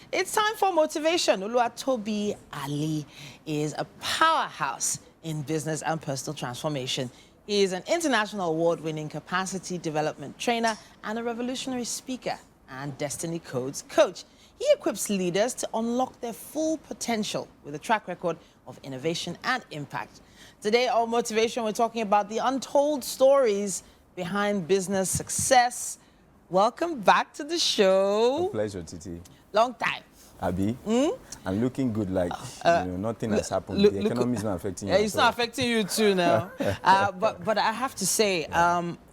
It's time for motivation. Oluwatobi Alli is a powerhouse in business and personal transformation. He is an international award-winning capacity development trainer and a revolutionary speaker and Destiny Codes coach. He equips leaders to unlock their full potential with a track record of innovation and impact. Today on Motivation, we're talking about the untold stories behind business success. Welcome back to the show. A pleasure, Titi. Long time. Abi, and looking good like nothing has happened. The economy is not affecting you. It's not affecting you too now. But I have to say,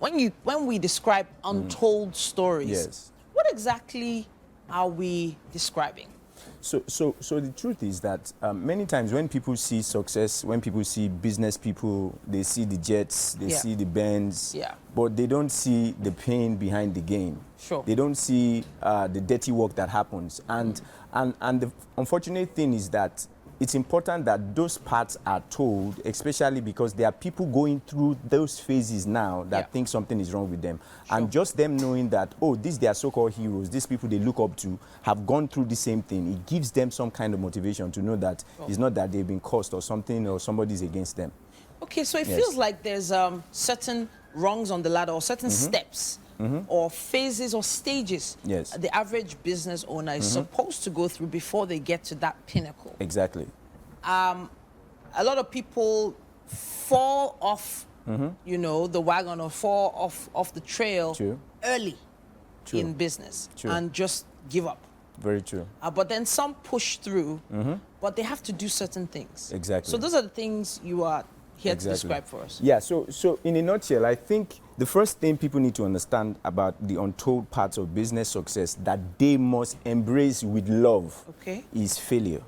when we describe untold stories, yes, what exactly are we describing? So the truth is that many times when people see success, when people see business people, they see the jets, they see the Benz, but they don't see the pain behind the gain. Sure. They don't see the dirty work that happens. And the unfortunate thing is that it's important that those parts are told, especially because there are people going through those phases now that think something is wrong with them. Sure. And just them knowing that, oh, these they are so-called heroes, these people they look up to have gone through the same thing. It gives them some kind of motivation to know that it's not that they've been cursed or something or somebody's against them. Okay, so it feels like there's certain rungs on the ladder or certain steps or phases or stages the average business owner is supposed to go through before they get to that pinnacle. Exactly. A lot of people fall off, you know, the wagon or fall off the trail early in business and just give up. Very true. But then some push through, but they have to do certain things. Exactly. So those are the things you are here to describe for us. Yeah, so in a nutshell, I think the first thing people need to understand about the untold parts of business success that they must embrace with love is failure.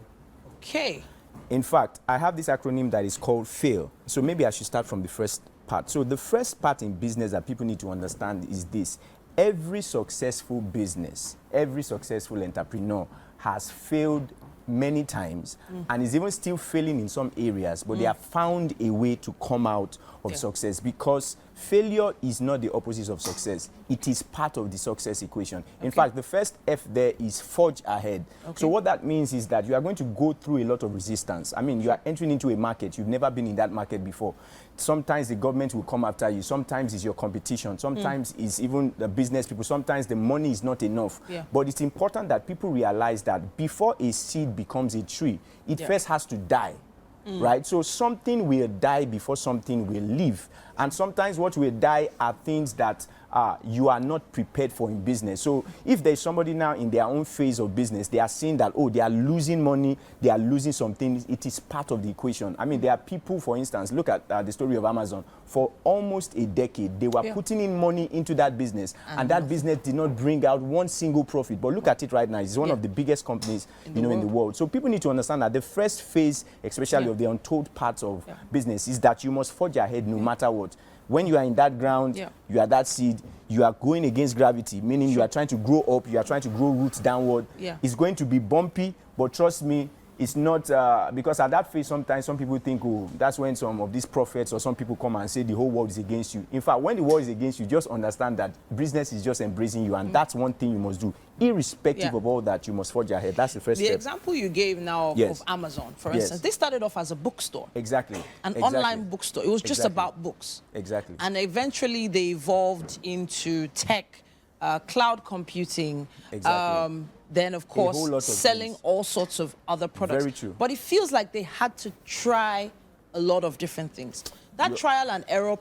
Okay. In fact, I have this acronym that is called FAIL. So maybe I should start from the first part. So the first part in business that people need to understand is this. Every successful business, every successful entrepreneur has failed many times and is even still failing in some areas, but they have found a way to come out of success, because failure is not the opposite of success. It is part of the success equation. In fact, the first F there is forge ahead. So what that means is that you are going to go through a lot of resistance. I mean, you are entering into a market. You've never been in that market before. Sometimes the government will come after you. Sometimes it's your competition. Sometimes it's even the business people. Sometimes the money is not enough. But it's important that people realize that before a seed becomes a tree, it first has to die. Right? So something will die before something will live. And sometimes what will die are things that you are not prepared for in business. So if there's somebody now in their own phase of business, they are seeing that, oh, they are losing money, they are losing something, it is part of the equation. I mean, there are people, for instance, look at the story of Amazon. For almost a decade, they were putting in money into that business, and that business did not bring out one single profit. But look at it right now. It's one of the biggest companies in the world. So people need to understand that the first phase, especially of the untold parts of business, is that you must forge ahead no matter what. When you are in that ground, you are that seed, you are going against gravity, meaning you are trying to grow up, you are trying to grow roots downward. It's going to be bumpy, but trust me, it's not, because at that phase, sometimes some people think, oh, that's when some of these prophets or some people come and say the whole world is against you. In fact, when the world is against you, just understand that business is just embracing you, and that's one thing you must do. Irrespective of all that, you must forge ahead. That's the first step. The example you gave now of Amazon, for instance, they started off as a bookstore. Exactly. An online bookstore. It was just about books. Exactly. And eventually they evolved into tech, cloud computing, then of course selling all sorts of other products. Very true. But it feels like they had to try a lot of different things. That trial and error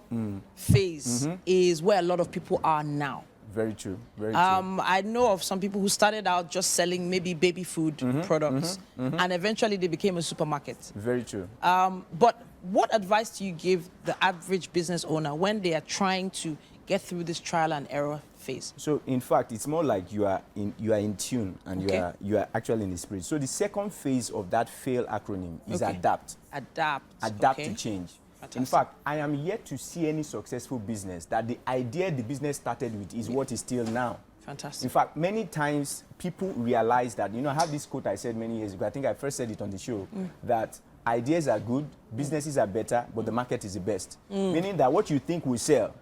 phase is where a lot of people are now. Very true. Very true. I know of some people who started out just selling maybe baby food products, and eventually they became a supermarket. Very true. But what advice do you give the average business owner when they are trying to get through this trial and error phase? So in fact, it's more like you are in tune and you are actually in the spirit. So the second phase of that FAIL acronym is adapt. Adapt to change. Fantastic. In fact, I am yet to see any successful business that the idea the business started with is what is still now. Fantastic. In fact, many times people realize that, you know, I have this quote I said many years ago, I think I first said it on the show, that ideas are good, businesses are better, but the market is the best. Meaning that what you think will sell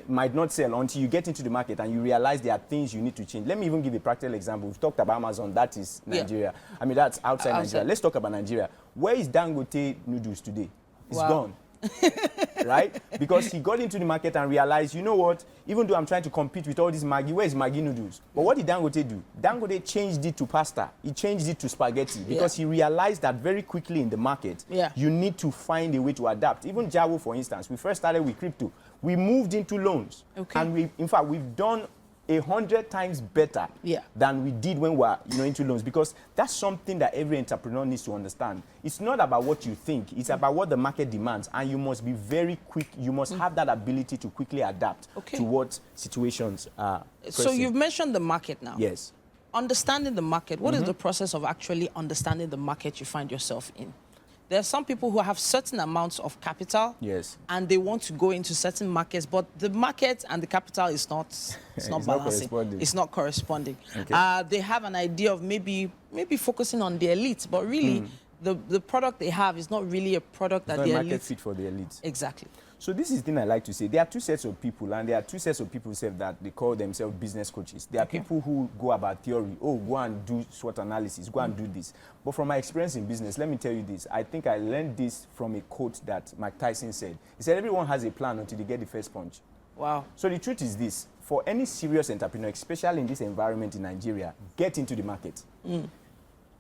might not sell until you get into the market and you realize there are things you need to change. Let me even give a practical example. We've talked about Amazon. That is Nigeria. Yeah. I mean, that's outside Nigeria. Let's talk about Nigeria. Where is Dangote noodles today? It's gone. Right? Because he got into the market and realized, you know what, even though I'm trying to compete with all these Maggi, where is Maggi noodles? But what did Dangote do? Dangote changed it to pasta. He changed it to spaghetti because he realized that very quickly in the market, you need to find a way to adapt. Even Jawo, for instance, we first started with crypto. We moved into loans. And in fact, we've done 100 times better than we did when we were into loans, because that's something that every entrepreneur needs to understand. It's not about what you think, it's about what the market demands, and you must be very quick. You must have that ability to quickly adapt to what situations are pressing. So you've mentioned the market now. Yes. Understanding the market, what is the process of actually understanding the market you find yourself in? There are some people who have certain amounts of capital, and they want to go into certain markets, but the market and the capital is not, balancing. It's not corresponding. They have an idea of maybe focusing on the elite, but really the product they have is not really a product that the elite... market fit for the elite. Exactly. So this is the thing I like to say. There are two sets of people, and there are two sets of people that they call themselves business coaches. There are people who go about theory. Oh, go and do SWOT analysis. Go and do this. But from my experience in business, let me tell you this. I think I learned this from a quote that Mike Tyson said. He said, everyone has a plan until they get the first punch. Wow. So the truth is this. For any serious entrepreneur, especially in this environment in Nigeria, get into the market.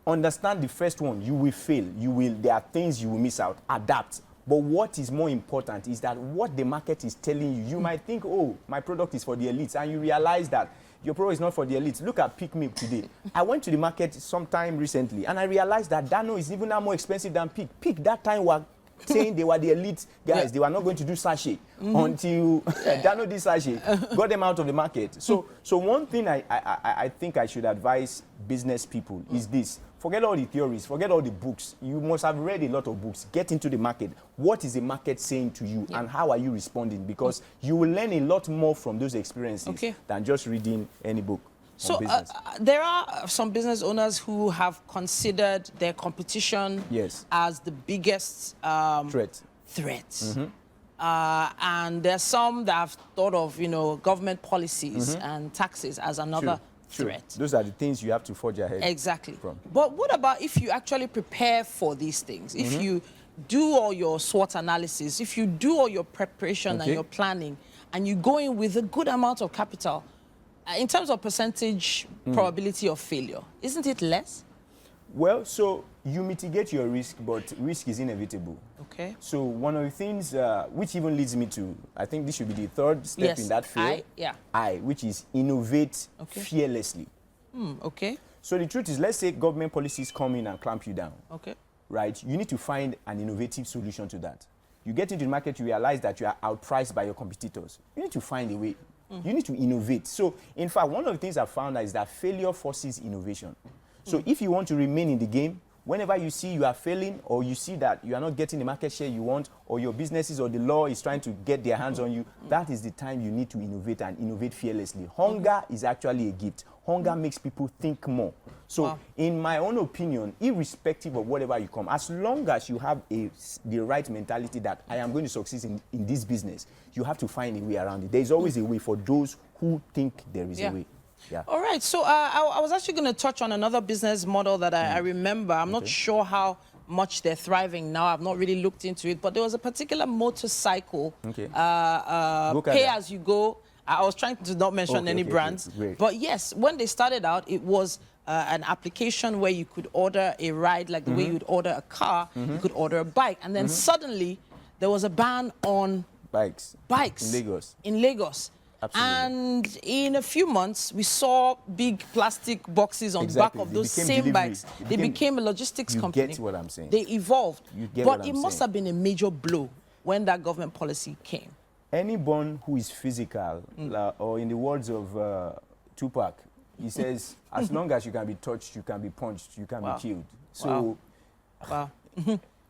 Understand the first one. You will fail. There are things you will miss out. Adapt. But what is more important is that what the market is telling you, you might think, oh, my product is for the elites, and you realize that your product is not for the elites. Look at Peak Milk today. I went to the market sometime recently, and I realized that Dano is even now more expensive than Peak. Peak that time were saying they were the elite guys. They were not going to do sachet until Dano did sachet, got them out of the market. So one thing I think I should advise business people is this. Forget all the theories, forget all the books. You must have read a lot of books. Get into the market. What is the market saying to you, and how are you responding? Because you will learn a lot more from those experiences than just reading any book. So there are some business owners who have considered their competition as the biggest threat. And there's some that have thought of, government policies and taxes as another threat. Those are the things you have to forge ahead. Exactly. But what about if you actually prepare for these things? If you do all your SWOT analysis, if you do all your preparation and your planning, and you go in with a good amount of capital, in terms of percentage probability of failure, isn't it less? Well, so you mitigate your risk, but risk is inevitable. So one of the things, which even leads me to, I think this should be the third step in that field, which is innovate fearlessly. So the truth is, let's say government policies come in and clamp you down. Right? You need to find an innovative solution to that. You get into the market, you realize that you are outpriced by your competitors. You need to find a way. You need to innovate. So, in fact, one of the things I found is that failure forces innovation. So if you want to remain in the game, whenever you see you are failing, or you see that you are not getting the market share you want, or your businesses or the law is trying to get their hands on you, that is the time you need to innovate, and innovate fearlessly. Hunger is actually a gift. Hunger makes people think more. So in my own opinion, irrespective of whatever you come, as long as you have the right mentality that I am going to succeed in this business, you have to find a way around it. There is always a way for those who think there is a way. All right. So I was actually going to touch on another business model that I remember. I'm not sure how much they're thriving now. I've not really looked into it. But there was a particular motorcycle, pay as you go. I was trying to not mention any brands. But yes, when they started out, it was an application where you could order a ride, like the way you would order a car, you could order a bike. And then suddenly, there was a ban on bikes. In Lagos. Absolutely. And in a few months, we saw big plastic boxes on the back of those same bikes. They became a logistics company. You get what I'm saying. They evolved. But it must have been a major blow when that government policy came. Anyone who is physical, or in the words of Tupac, he says, as long as you can be touched, you can be punched, you can be killed. So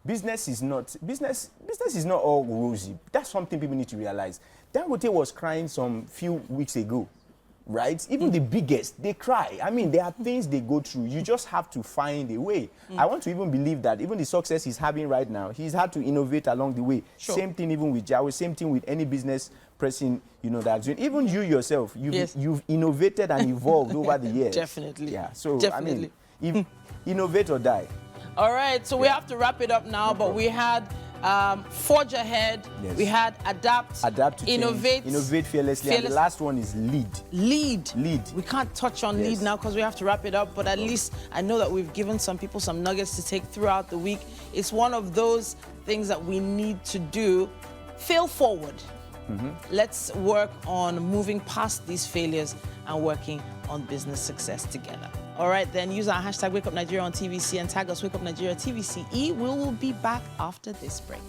business is not all rosy. That's something people need to realize. Dangote was crying some few weeks ago right? Even the biggest, they cry. I mean, there are things they go through. You just have to find a way. I want to even believe that even the success he's having right now, he's had to innovate along the way. Sure. Same thing even with Jawo, same thing with any business person, you know, that's doing. Even you yourself, you've innovated and evolved over the years. Definitely. Yeah, so, Definitely. I mean, innovate or die. All right, so we have to wrap it up now, but we had forge ahead, Yes. we had adapt To innovate, change, innovate fearlessly, and the last one is lead. Lead. Lead. We can't touch on Yes. lead now because we have to wrap it up, but at least I know that we've given some people some nuggets to take throughout the week. It's one of those things that we need to do. Fail forward. Let's work on moving past these failures and working on business success together. All right, then use our hashtag WakeUpNigeria on TVC and tag us WakeUpNigeria TVCE. We will be back after this break.